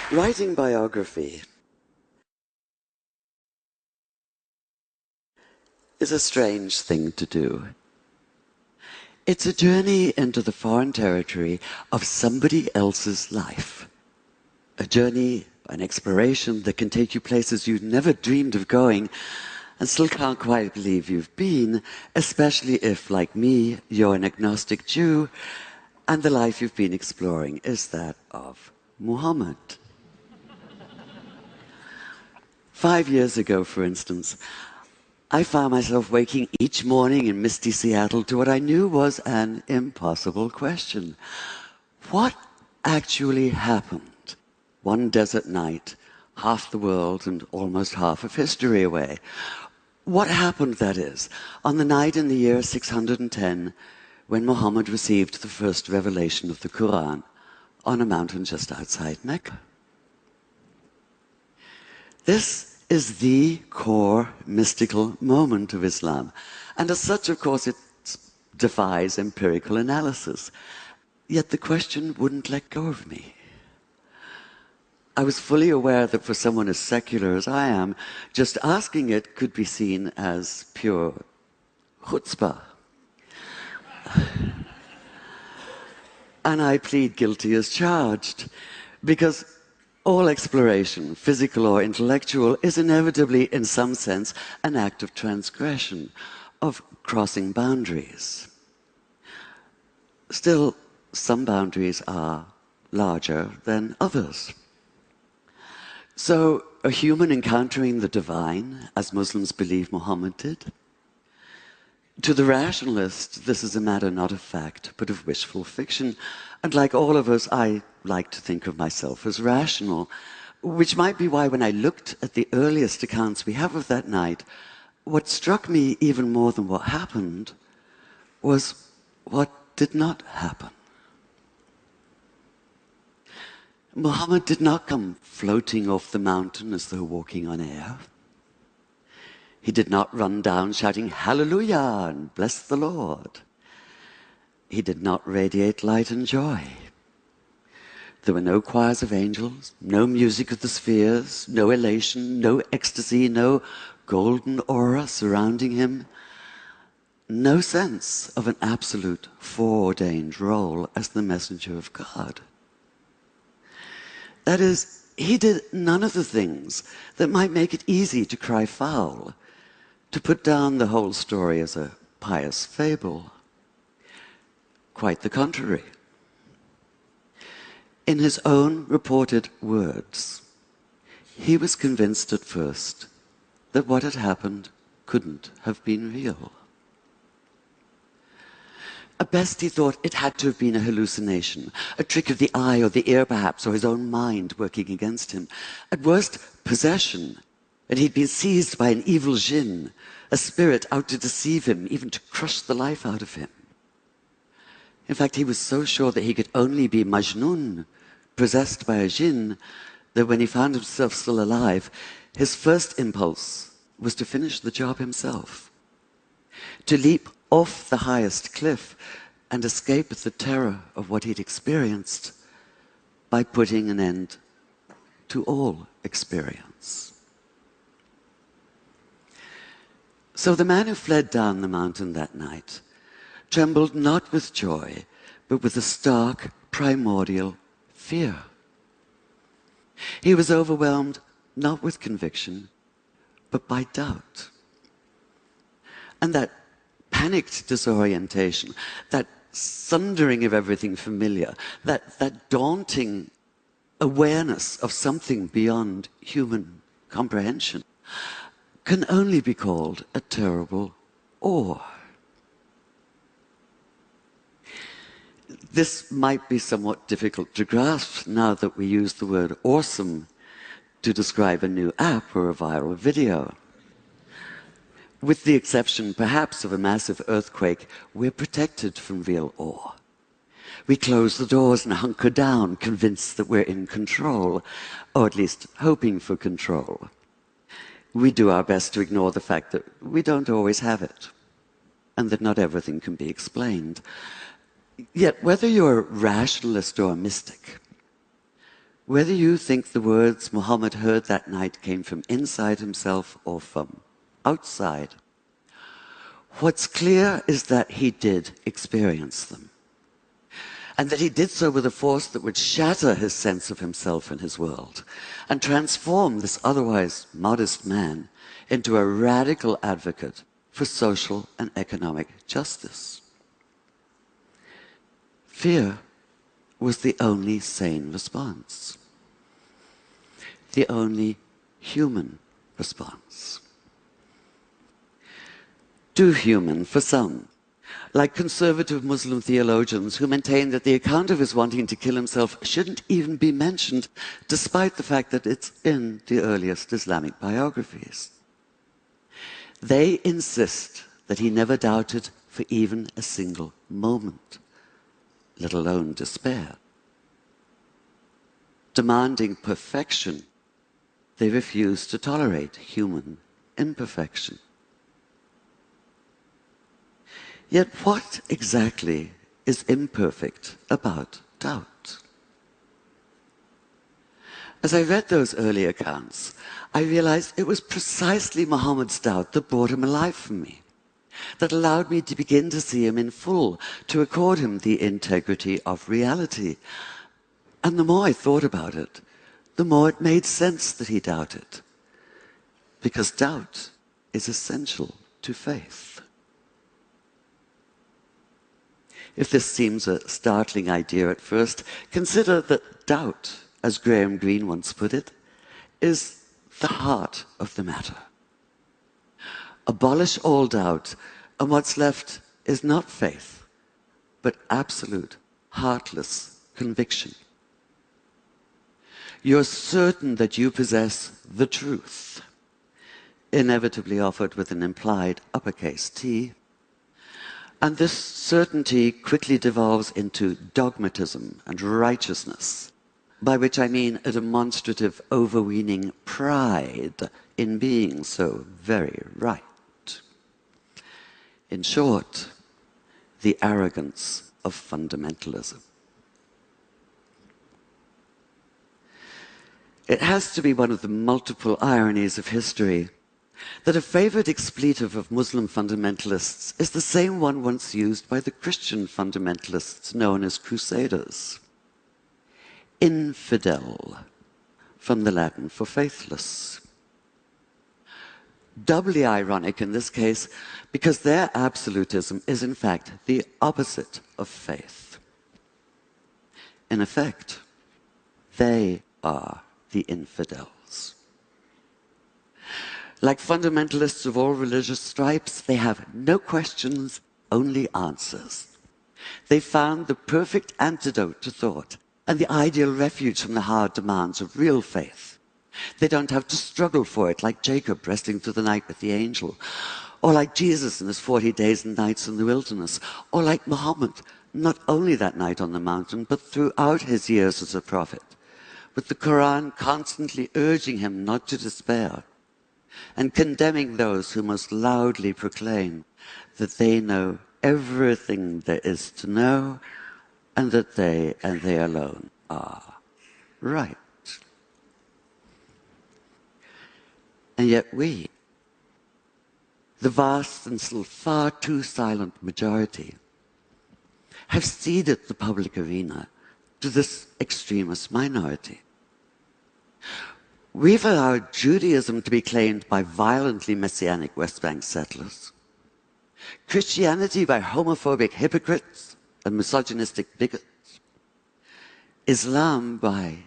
Writing biography is a strange thing to do. It's a journey into the foreign territory of somebody else's life. A journey, an exploration that can take you places you'd never dreamed of going and still can't quite believe you've been, especially if, like me, you're an agnostic Jew and the life you've been exploring is that of Muhammad. 5 years ago, for instance, I found myself waking each morning in misty Seattle to what I knew was an impossible question. What actually happened one desert night, half the world and almost half of history away? What happened, that is, on the night in the year 610 when Muhammad received the first revelation of the Quran on a mountain just outside Mecca? This is the core mystical moment of Islam. And as such, of course, it defies empirical analysis. Yet the question wouldn't let go of me. I was fully aware that for someone as secular as I am, just asking it could be seen as pure chutzpah. And I plead guilty as charged, because all exploration, physical or intellectual, is inevitably, in some sense, an act of transgression, of crossing boundaries. Still, some boundaries are larger than others. So, a human encountering the divine, as Muslims believe Muhammad did? To the rationalist, this is a matter not of fact, but of wishful fiction. And like all of us, I like to think of myself as rational, which might be why when I looked at the earliest accounts we have of that night, what struck me even more than what happened was what did not happen. Muhammad did not come floating off the mountain as though walking on air. He did not run down shouting, "Hallelujah," and "Bless the Lord." He did not radiate light and joy. There were no choirs of angels, no music of the spheres, no elation, no ecstasy, no golden aura surrounding him, no sense of an absolute foreordained role as the messenger of God. That is, he did none of the things that might make it easy to cry foul, to put down the whole story as a pious fable. Quite the contrary. In his own reported words, he was convinced at first that what had happened couldn't have been real. At best, he thought it had to have been a hallucination, a trick of the eye or the ear perhaps, or his own mind working against him. At worst, possession, and he'd been seized by an evil jinn, a spirit out to deceive him, even to crush the life out of him. In fact, he was so sure that he could only be Majnun, possessed by a jinn, that when he found himself still alive, his first impulse was to finish the job himself, to leap off the highest cliff and escape the terror of what he'd experienced by putting an end to all experience. So the man who fled down the mountain that night trembled not with joy, but with a stark, primordial fear. He was overwhelmed not with conviction, but by doubt. And that panicked disorientation, that sundering of everything familiar, that daunting awareness of something beyond human comprehension, can only be called a terrible awe. This might be somewhat difficult to grasp now that we use the word awesome to describe a new app or a viral video. With the exception, perhaps, of a massive earthquake, we're protected from real awe. We close the doors and hunker down, convinced that we're in control, or at least hoping for control. We do our best to ignore the fact that we don't always have it, and that not everything can be explained. Yet, whether you're a rationalist or a mystic, whether you think the words Muhammad heard that night came from inside himself or from outside, what's clear is that he did experience them, and that he did so with a force that would shatter his sense of himself and his world, and transform this otherwise modest man into a radical advocate for social and economic justice. Fear was the only sane response, the only human response. Too human for some, like conservative Muslim theologians who maintain that the account of his wanting to kill himself shouldn't even be mentioned, despite the fact that it's in the earliest Islamic biographies. They insist that he never doubted for even a single moment, let alone despair. Demanding perfection, they refuse to tolerate human imperfection. Yet what exactly is imperfect about doubt? As I read those early accounts, I realized it was precisely Muhammad's doubt that brought him alive for me, that allowed me to begin to see him in full, to accord him the integrity of reality. And the more I thought about it, the more it made sense that he doubted, because doubt is essential to faith. If this seems a startling idea at first, consider that doubt, as Graham Greene once put it, is the heart of the matter. Abolish all doubt, and what's left is not faith, but absolute, heartless conviction. You're certain that you possess the truth, inevitably offered with an implied uppercase T, and this certainty quickly devolves into dogmatism and righteousness, by which I mean a demonstrative overweening pride in being so very right. In short, the arrogance of fundamentalism. It has to be one of the multiple ironies of history that a favorite expletive of Muslim fundamentalists is the same one once used by the Christian fundamentalists known as crusaders. Infidel, from the Latin for faithless. Doubly ironic in this case because their absolutism is in fact the opposite of faith. In effect, they are the infidels. Like fundamentalists of all religious stripes, they have no questions, only answers. They found the perfect antidote to thought and the ideal refuge from the hard demands of real faith. They don't have to struggle for it like Jacob resting through the night with the angel, or like Jesus in his 40 days and nights in the wilderness, or like Muhammad, not only that night on the mountain, but throughout his years as a prophet, with the Quran constantly urging him not to despair, and condemning those who most loudly proclaim that they know everything there is to know, and that they and they alone are right. And yet we, the vast and still far too silent majority, have ceded the public arena to this extremist minority. We've allowed Judaism to be claimed by violently messianic West Bank settlers, Christianity by homophobic hypocrites and misogynistic bigots, Islam by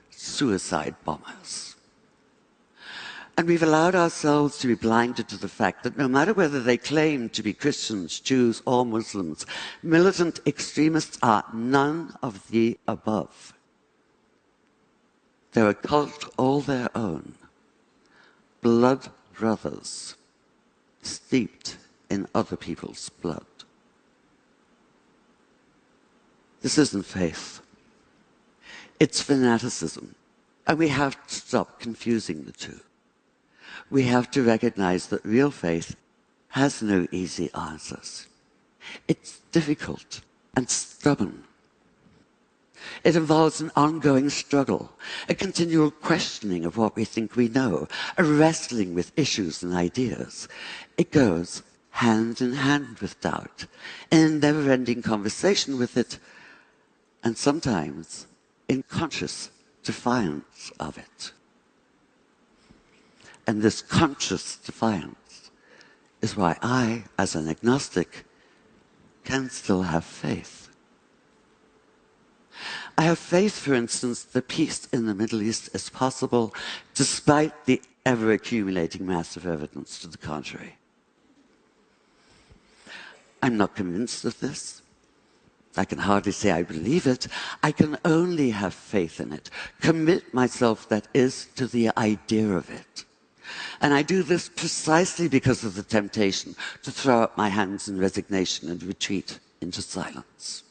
suicide bombers. And we've allowed ourselves to be blinded to the fact that no matter whether they claim to be Christians, Jews, or Muslims, militant extremists are none of the above. They're a cult all their own, blood brothers, steeped in other people's blood. This isn't faith. It's fanaticism, and we have to stop confusing the two. We have to recognize that real faith has no easy answers. It's difficult and stubborn. It involves an ongoing struggle, a continual questioning of what we think we know, a wrestling with issues and ideas. It goes hand in hand with doubt, in a never-ending conversation with it, and sometimes in conscious defiance of it. And this conscious defiance is why I, as an agnostic, can still have faith. I have faith, for instance, that peace in the Middle East is possible despite the ever-accumulating mass of evidence to the contrary. I'm not convinced of this. I can hardly say I believe it. I can only have faith in it, commit myself, that is, to the idea of it. And I do this precisely because of the temptation to throw up my hands in resignation and retreat into silence.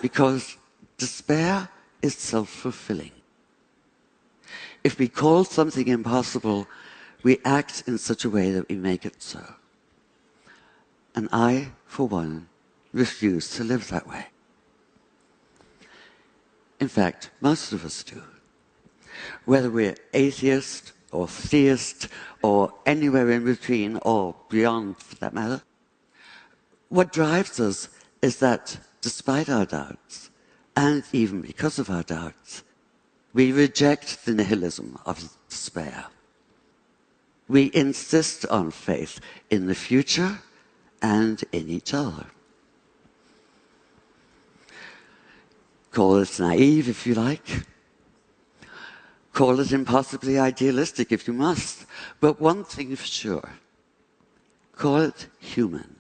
Because despair is self-fulfilling. If we call something impossible, we act in such a way that we make it so. And I, for one, refuse to live that way. In fact, most of us do. Whether we're atheist or theist or anywhere in between or beyond for that matter, what drives us is that despite our doubts, and even because of our doubts, we reject the nihilism of despair. We insist on faith in the future and in each other. Call it naive if you like. Call it impossibly idealistic if you must. But one thing for sure, call it human.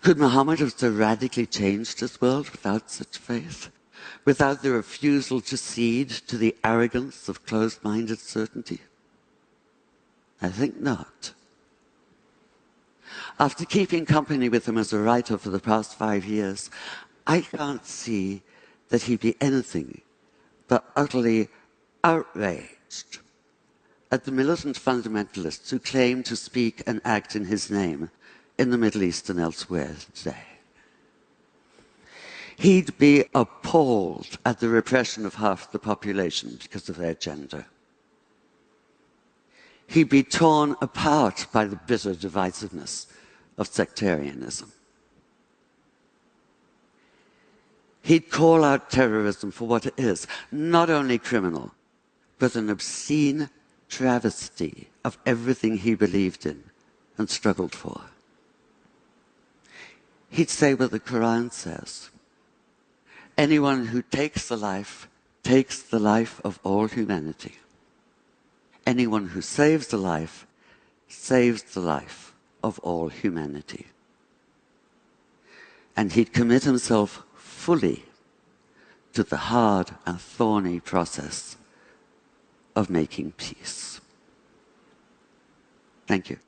Could Muhammad have so radically changed his world without such faith? Without the refusal to cede to the arrogance of closed-minded certainty? I think not. After keeping company with him as a writer for the past 5 years, I can't see that he'd be anything but utterly outraged at the militant fundamentalists who claim to speak and act in his name in the Middle East and elsewhere today. He'd be appalled at the repression of half the population because of their gender. He'd be torn apart by the bitter divisiveness of sectarianism. He'd call out terrorism for what it is, not only criminal, but an obscene travesty of everything he believed in and struggled for. He'd say what the Quran says: anyone who takes the life of all humanity. Anyone who saves the life saves the life of all humanity. And he'd commit himself fully to the hard and thorny process of making peace. Thank you.